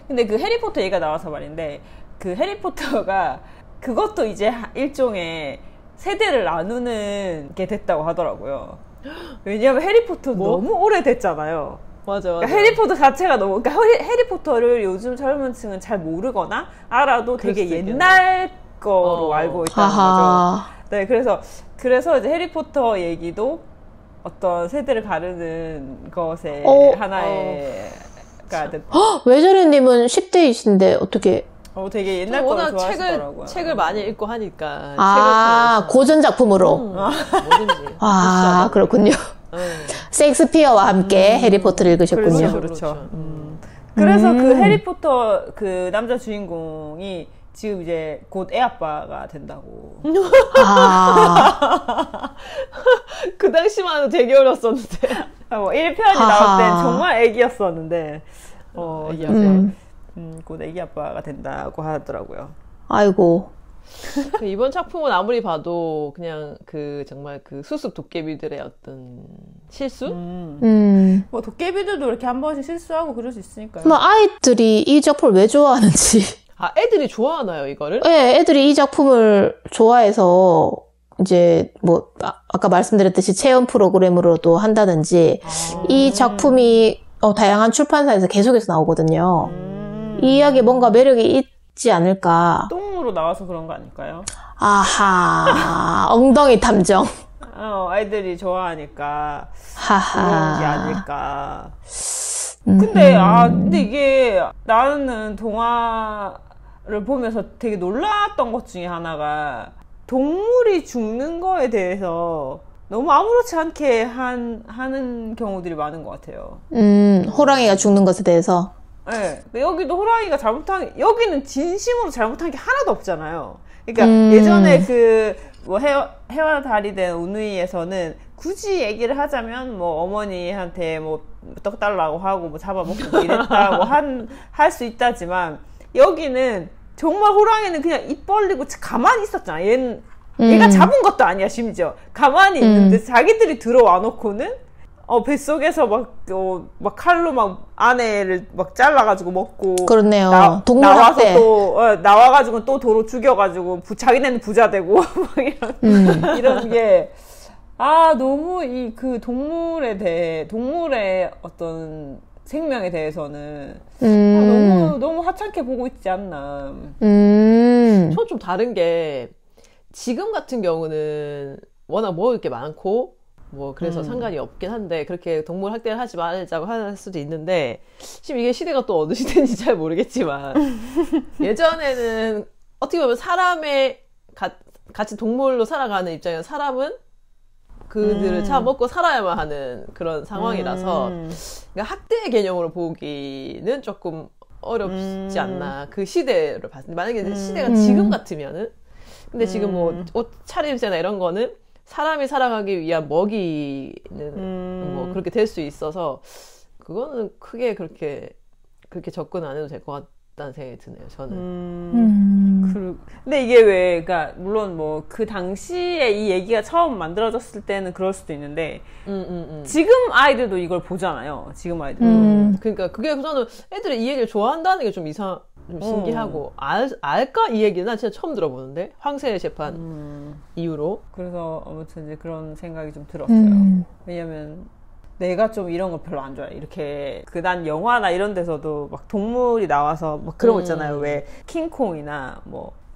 근데 그 해리포터 얘기가 나와서 말인데, 그 해리포터가 그것도 이제 일종의 세대를 나누는 게 됐다고 하더라고요. 왜냐면 해리포터 너무 오래됐잖아요. 맞아. 그러니까 해리포터 자체가 너무, 그러니까 해리포터를 요즘 젊은 층은 잘 모르거나 알아도 되게 옛날 거로 알고 있다는 거죠. 네, 그래서 이제 해리포터 얘기도 어떤 세대를 가르는 것에 하나가 됐다. 외자리님은 10대이신데 어떻게? 되게 옛날 거를 좋아하시더라고요. 책을 많이 읽고 하니까. 고전 작품으로. 뭐든지. 그렇군요. 셰익스피어와 함께 해리포터를 읽으셨군요. 그렇죠. 그래서 그 해리포터 그 남자 주인공이 지금 이제 곧 애아빠가 된다고. 그 당시만 해도 되게 어렸었는데. 1편이 나올 땐 정말 애기였었는데, 곧 애기 아빠가 된다고 하더라고요. 아이고. 이번 작품은 아무리 봐도 그냥 정말 수습 도깨비들의 어떤 실수? 뭐 도깨비들도 이렇게 한 번씩 실수하고 그럴 수 있으니까요. 아이들이 이 작품을 왜 좋아하는지. 애들이 좋아하나요, 이거를? 네, 애들이 이 작품을 좋아해서 이제 아까 말씀드렸듯이 체험 프로그램으로도 한다든지 이 작품이 다양한 출판사에서 계속해서 나오거든요. 이 이야기에 뭔가 매력이 있지 않을까. 똥으로 나와서 그런 거 아닐까요? 엉덩이 탐정. 아이들이 좋아하니까 그런 게 아닐까. 근데 이게 나는 동화를 보면서 되게 놀랐던 것 중에 하나가 동물이 죽는 거에 대해서 너무 아무렇지 않게 하는 경우들이 많은 것 같아요. 호랑이가 죽는 것에 대해서. 네. 여기도 호랑이가 여기는 진심으로 잘못한 게 하나도 없잖아요. 그러니까 예전에 해와 달이 된 운누이에서는 굳이 얘기를 하자면 어머니한테 떡 달라고 하고 잡아먹고 이랬다고 할 수 있다지만 여기는 정말 호랑이는 그냥 입 벌리고 가만히 있었잖아. 얘가 잡은 것도 아니야, 심지어. 가만히 있는데 자기들이 들어와 놓고는 뱃속에서 막 칼로 아내를 잘라가지고 먹고. 그렇네요. 나와서 나와가지고 또 도로 죽여가지고 자기네는 부자 되고 이런 게 너무 동물의 어떤 생명에 대해서는 너무 하찮게 보고 있지 않나. 전 좀 다른 게 지금 같은 경우는 워낙 먹을 게 많고 그래서 상관이 없긴 한데 그렇게 동물 학대를 하지 말자고 할 수도 있는데 지금 이게 시대가 또 어느 시대인지 잘 모르겠지만 예전에는 어떻게 보면 같이 동물로 살아가는 입장에서 사람은 그들을 잡아먹고 살아야만 하는 그런 상황이라서 그러니까 학대의 개념으로 보기는 조금 어렵지 않나. 그 시대를 봤을 때 만약에 시대가 지금 같으면은 근데 지금 옷 차림새나 이런 거는 사람이 살아가기 위한 먹이는 그렇게 될 수 있어서 그거는 크게 그렇게 접근 안 해도 될 것 같다는 생각이 드네요. 저는. 근데 이게 그러니까 물론 그 당시에 이 얘기가 처음 만들어졌을 때는 그럴 수도 있는데 지금 아이들도 이걸 보잖아요. 지금 아이들도. 그러니까 그게 저는 애들이 이 얘기를 좋아한다는 게 좀 좀 신기하고 알까? 이 얘기는 난 진짜 처음 들어보는데 황새 재판 이후로. 그래서 아무튼 이제 그런 생각이 좀 들었어요. 왜냐면 내가 좀 이런 거 별로 안 좋아해. 이렇게 난 영화나 이런 데서도 동물이 나와서 그런 거 있잖아요. 왜 킹콩이나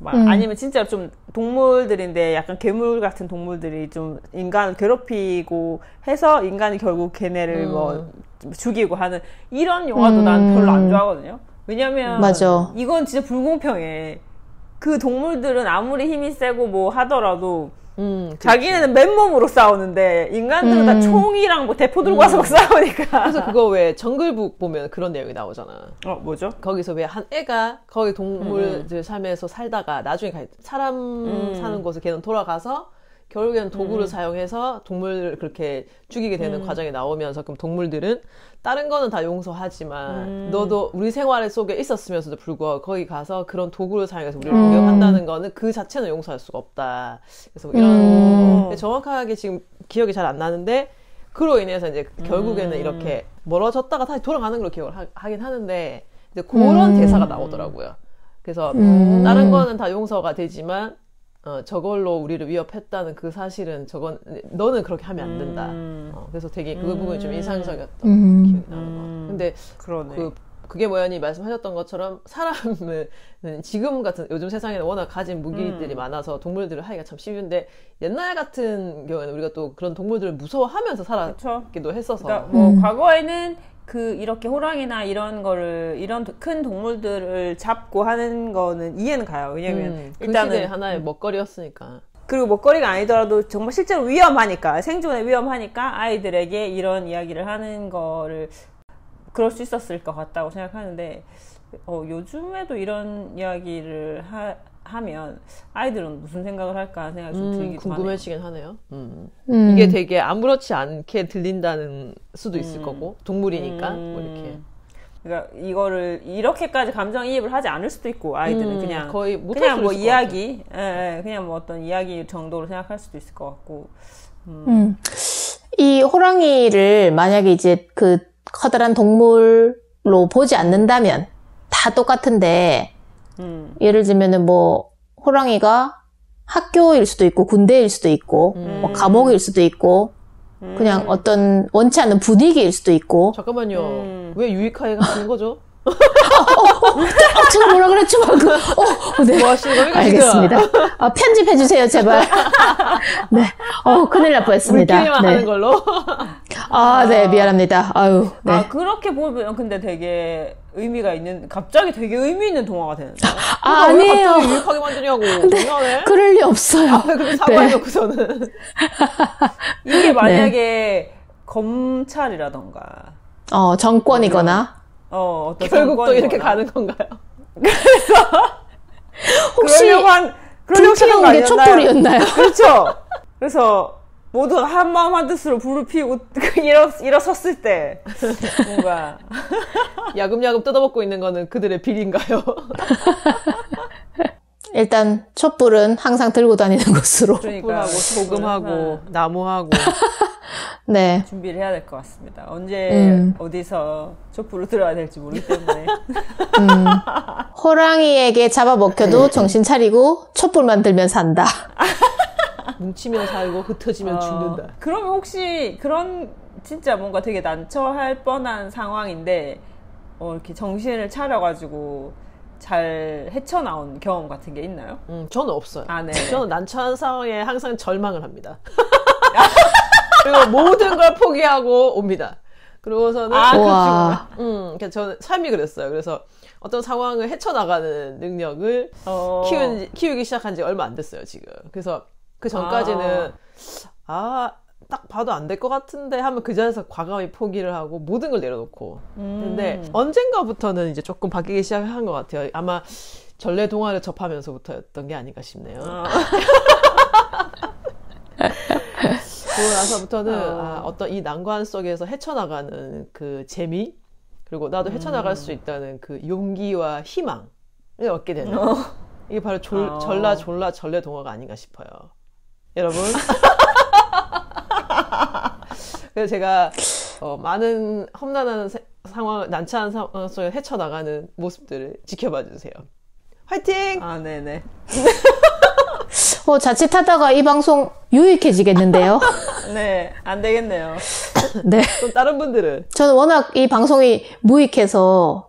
아니면 진짜 좀 동물들인데 약간 괴물 같은 동물들이 좀 인간을 괴롭히고 해서 인간이 결국 걔네를 죽이고 하는 이런 영화도 난 별로 안 좋아하거든요. 왜냐면 맞아. 이건 진짜 불공평해. 그 동물들은 아무리 힘이 세고 하더라도 자기네는 맨몸으로 싸우는데 인간들은 다 총이랑 대포 들고 와서 막 싸우니까. 그래서 그거 왜 정글북 보면 그런 내용이 나오잖아. 뭐죠? 거기서 왜 한 애가 거기 동물들 삶에서 살다가 나중에 사람 사는 곳에 걔는 돌아가서 결국에는 도구를 사용해서 동물을 그렇게 죽이게 되는 과정이 나오면서 그럼 동물들은 다른 거는 다 용서하지만 너도 우리 생활 속에 있었으면서도 불구하고 거기 가서 그런 도구를 사용해서 우리를 공격한다는 거는 그 자체는 용서할 수가 없다. 그래서 이런 정확하게 지금 기억이 잘 안 나는데 그로 인해서 이제 결국에는 이렇게 멀어졌다가 다시 돌아가는 걸로 기억을 하긴 하는데 이제 그런 대사가 나오더라고요. 그래서 다른 거는 다 용서가 되지만 저걸로 우리를 위협했다는 그 사실은 너는 그렇게 하면 안 된다. 그래서 되게 그 부분이 좀 인상적이었던 기억이 나는 것 같아요. 근데 그러네. 그게 뭐야니 말씀하셨던 것처럼 사람은 지금 같은 요즘 세상에는 워낙 가진 무기들이 많아서 동물들을 하기가 참 쉬운데 옛날 같은 경우에는 우리가 또 그런 동물들을 무서워하면서 살았기도 했어서 그러니까 뭐 과거에는 이렇게 호랑이나 이런 큰 동물들을 잡고 하는 거는 이해는 가요. 왜냐면 일단은 그 시대 하나의 먹거리였으니까. 그리고 먹거리가 아니더라도 정말 실제로 위험하니까, 생존에 위험하니까 아이들에게 이런 이야기를 하는 거를 그럴 수 있었을 것 같다고 생각하는데, 요즘에도 이런 이야기를 하면 아이들은 무슨 생각을 할까 하는 생각이 좀 들기도 궁금해지긴 하네요. 이게 되게 아무렇지 않게 들린다는 수도 있을 거고, 동물이니까 뭐 이렇게. 그러니까 이거를 이렇게까지 감정이입을 하지 않을 수도 있고, 아이들은 그냥 거의 그냥 뭐 이야기, 그냥 뭐 어떤 이야기 정도로 생각할 수도 있을 것 같고. 이 호랑이를 만약에 이제 그 커다란 동물로 보지 않는다면 다 똑같은데, 예를 들면은 뭐 호랑이가 학교일 수도 있고 군대일 수도 있고 뭐 감옥일 수도 있고 그냥 어떤 원치 않는 분위기일 수도 있고. 잠깐만요. 왜 유익하게 가시는 거죠? 제가 뭐라 그랬죠? 네. 뭐 하시는 겁니까? 알겠습니다. 편집해주세요, 제발. 네. 큰일 날 뻔했습니다. 우리끼리만 네. 하는 걸로. 네, 미안합니다. 아유, 네. 그렇게 보면 근데 되게 갑자기 되게 의미 있는 동화가 되는데. 아니에요. 왜 갑자기 유익하게 만드냐고. 네, 그럴 리 없어요. 근데 사과해놓고서는. 이게 만약에 검찰이라던가. 정권이거나. 어떤 결국 또 이렇게 가는 건가요? 그래서 혹시 불태운 게 촛불이었나요? 그렇죠. 그래서 모두가 한 마음 한 뜻으로 불을 피우고 일어섰을 때 뭔가 야금야금 뜯어먹고 있는 거는 그들의 비리인가요? 일단 촛불은 항상 들고 다니는 것으로. 촛불하고 소금하고 나무하고 네. 준비를 해야 될 것 같습니다. 언제 어디서 촛불을 들어야 될지 모르기 때문에. 호랑이에게 잡아먹혀도 정신 차리고 촛불만 들면 산다. 뭉치면 살고 흩어지면 죽는다. 그러면 혹시 그런 진짜 뭔가 되게 난처할 뻔한 상황인데 이렇게 정신을 차려가지고 잘 헤쳐나온 경험 같은 게 있나요? 저는 없어요. 네. 저는 난처한 상황에 항상 절망을 합니다. 그리고 모든 걸 포기하고 옵니다. 그러고서는 저는 삶이 그랬어요. 그래서 어떤 상황을 헤쳐나가는 능력을 키우기 시작한 지 얼마 안 됐어요, 지금. 그래서 그 전까지는 딱 봐도 안 될 것 같은데 하면 그 자리에서 과감히 포기를 하고 모든 걸 내려놓고. 근데 언젠가부터는 이제 조금 바뀌기 시작한 것 같아요. 아마 전래 동화를 접하면서부터였던 게 아닌가 싶네요. 그러고 나서부터는 어떤 이 난관 속에서 헤쳐나가는 그 재미, 그리고 나도 헤쳐나갈 수 있다는 그 용기와 희망을 얻게 되는 이게 바로 전래 동화가 아닌가 싶어요. 여러분. 그래서 제가 많은 험난한 상황, 난처한 상황 속에 헤쳐나가는 모습들을 지켜봐 주세요. 화이팅! 네네. 자칫하다가 이 방송 유익해지겠는데요? 네, 안 되겠네요. 네. 또 다른 분들은? 저는 워낙 이 방송이 무익해서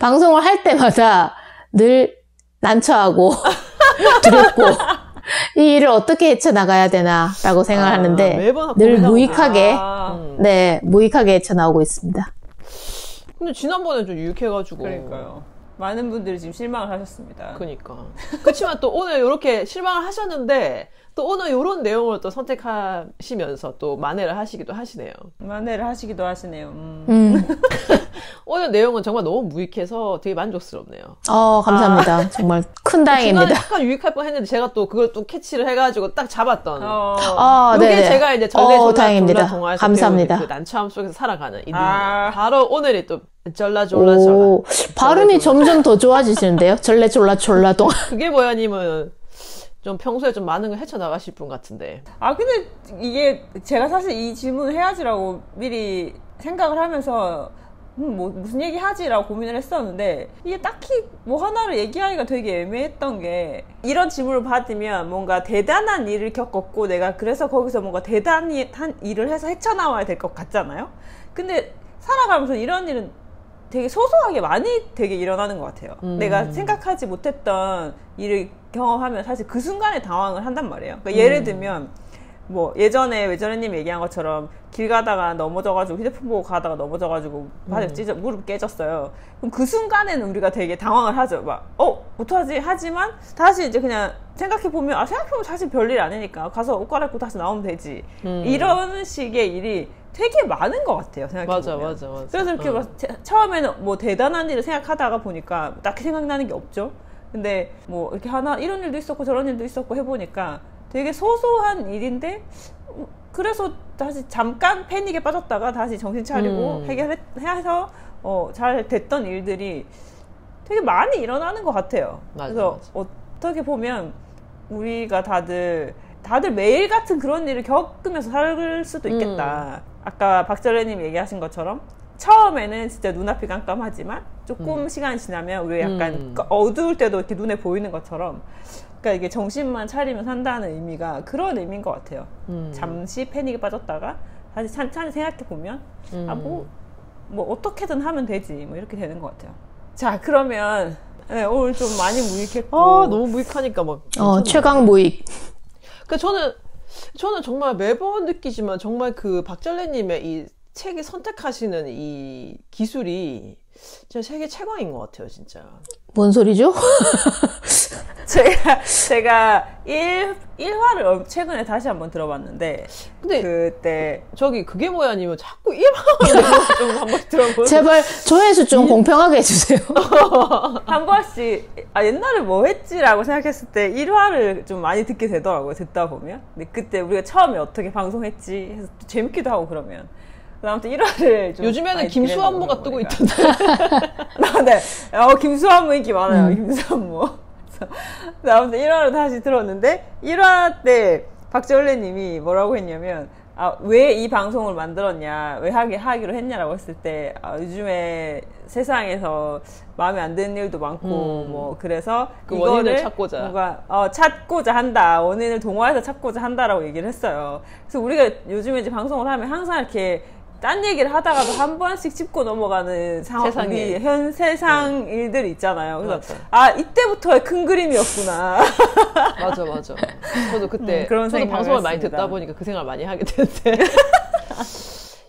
방송을 할 때마다 늘 난처하고 두렵고 이 일을 어떻게 헤쳐나가야 되나라고 생각을 하는데 늘 무익하게 무익하게 헤쳐나오고 있습니다. 근데 지난번에 좀 유익해가지고. 그러니까요. 많은 분들이 지금 실망을 하셨습니다. 그러니까. 그렇지만 또 오늘 이렇게 실망을 하셨는데 또 오늘 이런 내용을 또 선택하시면서 또 만회를 하시기도 하시네요. 만회를 하시기도 하시네요. 오늘 내용은 정말 너무 무익해서 되게 만족스럽네요. 감사합니다. 정말 큰 다행입니다. 중간에 약간 유익할 뻔했는데 제가 또 그걸 또 캐치를 해가지고 딱 잡았던. 이게 네네. 제가 이제 전래 동화에서 감사합니다. 그 난처함 속에서 살아가는 이 능력. 바로 오늘이 또 졸라. 발음이 점점 더 좋아지시는데요? 졸라 동화. 그게 뭐야님은 좀 평소에 좀 많은 걸 헤쳐나가실 분 같은데. 근데 이게 제가 사실 이 질문을 해야지라고 미리 생각을 하면서 뭐 무슨 얘기 하지라고 고민을 했었는데 이게 딱히 뭐 하나를 얘기하기가 되게 애매했던 게 이런 질문을 받으면 뭔가 대단한 일을 겪었고 내가 그래서 거기서 뭔가 대단한 일을 해서 헤쳐나와야 될 것 같잖아요. 근데 살아가면서 이런 일은 되게 소소하게 많이 되게 일어나는 것 같아요. 내가 생각하지 못했던 일을 경험하면 사실 그 순간에 당황을 한단 말이에요. 그러니까 예를 들면 뭐 예전에 외전혜님 얘기한 것처럼 길 가다가 넘어져가지고 휴대폰 보고 가다가 넘어져가지고 바닥 찢어 무릎 깨졌어요. 그럼 그 순간에는 우리가 되게 당황을 하죠. 막 어떡하지 하지만 다시 이제 그냥 생각해보면 생각해보면 사실 별일 아니니까 가서 옷 갈아입고 다시 나오면 되지. 이런 식의 일이 되게 많은 것 같아요. 생각해보면. 맞아. 그래서 이렇게 막 처음에는 뭐 대단한 일을 생각하다가 보니까 딱히 생각나는 게 없죠. 근데 뭐 이렇게 이런 일도 있었고 저런 일도 있었고 해보니까 되게 소소한 일인데 그래서 다시 잠깐 패닉에 빠졌다가 다시 정신 차리고 해결해서 잘 됐던 일들이 되게 많이 일어나는 것 같아요. 그래서 어떻게 보면 우리가 다들 매일 같은 그런 일을 겪으면서 살 수도 있겠다. 아까 박절래님 얘기하신 것처럼 처음에는 진짜 눈앞이 깜깜하지만 조금 시간이 지나면 우리가 약간 어두울 때도 이렇게 눈에 보이는 것처럼 그러니까 이게 정신만 차리면 산다는 의미가 그런 의미인 것 같아요. 잠시 패닉에 빠졌다가 다시 찬찬히 생각해보면 뭐 어떻게든 하면 되지 뭐 이렇게 되는 것 같아요. 자 그러면 네, 오늘 좀 많이 무익했고 너무 무익하니까 막 최강 무익. 그 저는 정말 매번 느끼지만 정말 그 박절래님의 이 책이 선택하시는 이 기술이 진짜 세계 최강인 것 같아요, 진짜. 뭔 소리죠? 제가 1화를 최근에 다시 한번 들어봤는데 근데 그때 그게 뭐야 아니면 자꾸 1화를 좀 한번 들어보세요. 제발 조회수 좀 공평하게 해주세요. 한 번씩 옛날에 뭐 했지라고 생각했을 때 1화를 좀 많이 듣게 되더라고요. 듣다 보면. 근데 그때 우리가 처음에 어떻게 방송했지 해서 재밌기도 하고 그러면 아무튼 1화를 좀 요즘에는 김수환모가 뜨고 있던데. 네. 김수환모 인기 많아요. 김수환모. 아무튼 1화를 다시 들었는데 1화 때 박절래님이 뭐라고 했냐면 왜 이 방송을 만들었냐 왜 하기로 했냐라고 했을 때 요즘에 세상에서 마음에 안 드는 일도 많고 뭐 그래서 그 원인을 찾고자 뭔가 찾고자 한다 원인을 동화해서 찾고자 한다라고 얘기를 했어요. 그래서 우리가 요즘에 이제 방송을 하면 항상 이렇게 딴 얘기를 하다가도 한 번씩 짚고 넘어가는 우리 현 세상 일들이 있잖아요. 그래서 이때부터의 큰 그림이었구나. 맞아. 저도 그때 저도 방송을 많이 듣다 보니까 그 생각을 많이 하게 되는데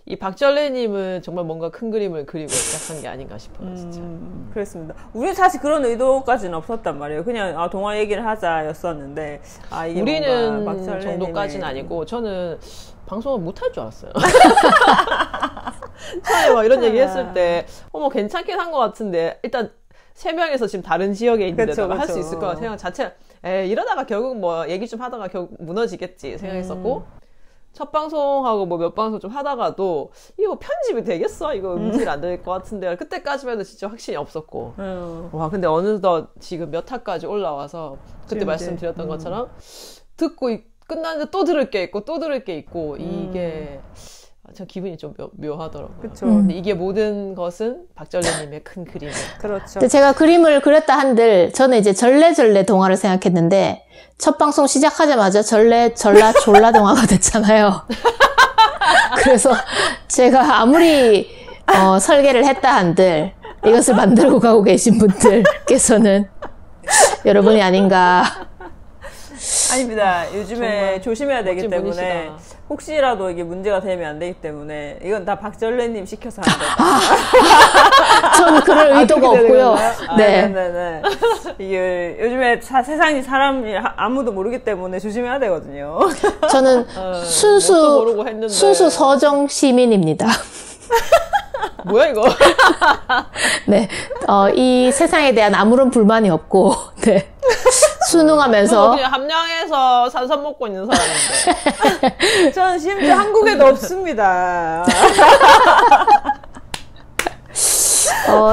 이 박절래님은 정말 뭔가 큰 그림을 그리고 시작한 게 아닌가 싶어요, 진짜. 그렇습니다. 우리는 사실 그런 의도까지는 없었단 말이에요. 그냥 동화 얘기를 하자였었는데 이게 우리는 정도까지는 아니고 저는 방송을 못할 줄 알았어요. 처음에 막 이런 얘기 했을 때 괜찮긴 한 것 같은데 일단 3명에서 지금 다른 지역에 있는데다가 할 수 있을 거라 생각 자체가 이러다가 결국 뭐 얘기 좀 하다가 결국 무너지겠지 생각했었고 첫 방송하고 뭐 몇 방송 좀 하다가도 이거 편집이 되겠어? 이거 음질 안 될 것 같은데 그때까지만 해도 진짜 확신이 없었고 와 근데 어느덧 지금 몇 화까지 올라와서 그때 말씀드렸던 것처럼 듣고 끝났는데 또 들을 게 있고 이게 참 기분이 좀 묘하더라고요. 그쵸. 근데 이게 모든 것은 박절래님의 큰 그림이에요. 그렇죠. 근데 제가 그림을 그렸다 한들 저는 이제 절레절레 동화를 생각했는데 첫 방송 시작하자마자 졸라 동화가 됐잖아요. 그래서 제가 아무리 설계를 했다 한들 이것을 만들고 가고 계신 분들께서는 여러분이 아닌가. 아닙니다. 요즘에 조심해야 되기 때문에 분이시다. 혹시라도 이게 문제가 되면 안 되기 때문에 이건 다 박절래님 시켜서 하는 거다. 전 그럴 의도가 없고요. 네네네. 이게 요즘에 세상이 사람이 아무도 모르기 때문에 조심해야 되거든요. 저는 순수 서정 시민입니다. 뭐야 이거? 네, 이 세상에 대한 아무런 불만이 없고, 네. 순응하면서 그냥 함량에서 산삼 먹고 있는 사람인데 저는 심지어 한국에도 없습니다.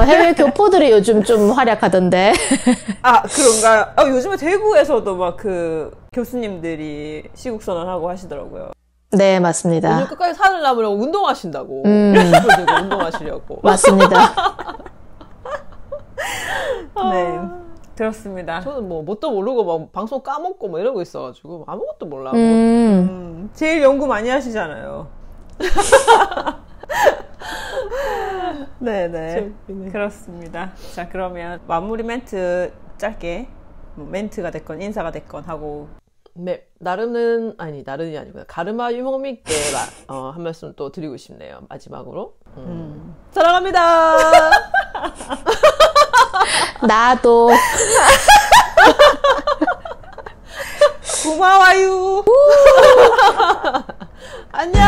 해외 교포들이 요즘 좀 활약하던데. 그런가요? 요즘에 대구에서도 막 그 교수님들이 시국선언하고 하시더라고요. 네, 맞습니다. 요즘 끝까지 살을 남으려고 운동하신다고. 들고 운동하시려고. 맞습니다. 네. 그렇습니다. 저는 뭐 뭣도 모르고 막 방송 까먹고 뭐 이러고 있어가지고 아무것도 몰라. 제일 연구 많이 하시잖아요. 네네. 그렇습니다. 자, 그러면 마무리 멘트 짧게 뭐 멘트가 됐건 인사가 됐건 하고. 네, 나른이 아니구나. 가르마 유목민께 한 말씀 또 드리고 싶네요. 마지막으로. 사랑합니다. 나도. 고마워요. 안녕.